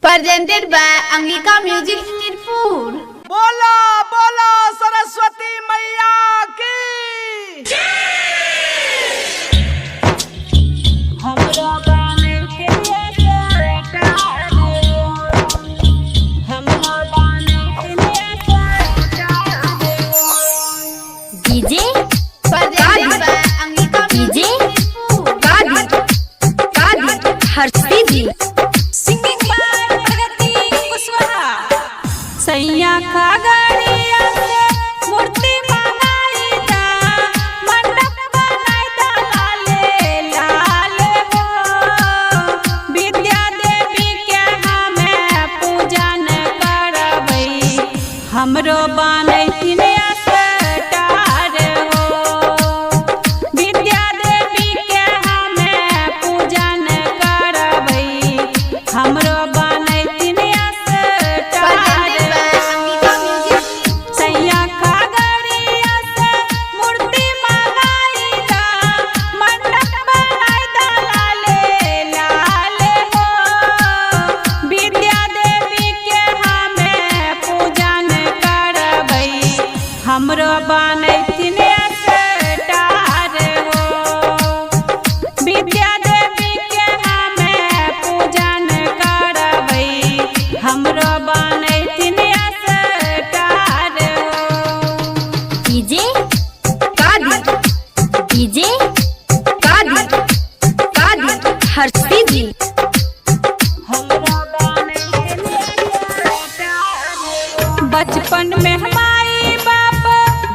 Presented by Angika Music Nirpur. बोला बोला सरस्वती मैया की DJ Presented by Angika DJ Harshi ji singing by प्रगति कुशवाहा। सैया का गड़िया से मूर्ति बनाई दा, मंडप बनाई दा लाले लाले हो। विद्या देवी के हमें पूजन करबई, हमरो बनैथिन स्टार हो। विद्या देवी के हमें पूजन करबई, हमरो बनैथिन स्टार हो। सैया का गड़िया से मूर्ति बनाई दा, मंडप बनाई दा लाले लाले हो। विद्या देवी के हमें पूजन करबई, हमरो बनैथिन स्टार हो। विद्या देवी के हमें पूजन करबई, हमरो बनैथिन स्टार हो। डीजे डीजे हर्षी जी बचपन में हमारी बाप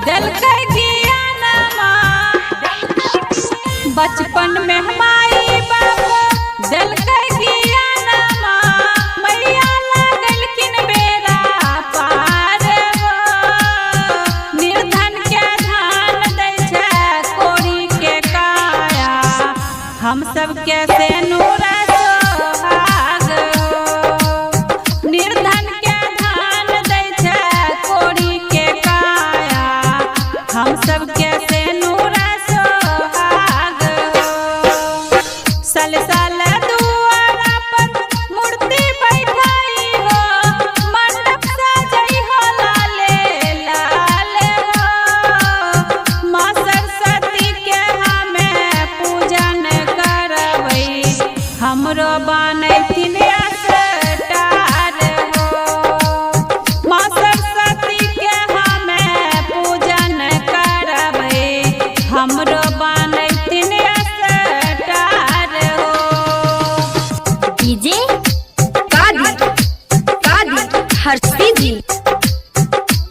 दलकै ज्ञानमा, बचपन में हमारी बाप दलकै ज्ञानमा। मैया लगलखिन बेरा पार हो, निर्धन के धान दै छै कोरी के काया, हम सब कैसे नूरा सोहाग हो। निर्धन के धान दै छै कोरी के काया, हम सब कैसे नूरा सोहाग हो। साल साल दुआरा पर मूर्ति बैठाई हो, मंडप सजाई हो लाले लाले हो। माँ सरस्वती के हमें पूजन करबई, हमरो बनैथिन स्टार हो। माँ सरस्वती के हमें पूजन करबई, हमरो बनैथिन स्टार हो। डीजे हर्षी जी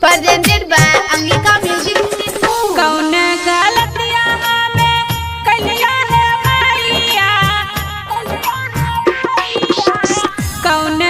Presented by Angika Music Nirpur. कौन गलतिया हमें कलिया है मैया, कौन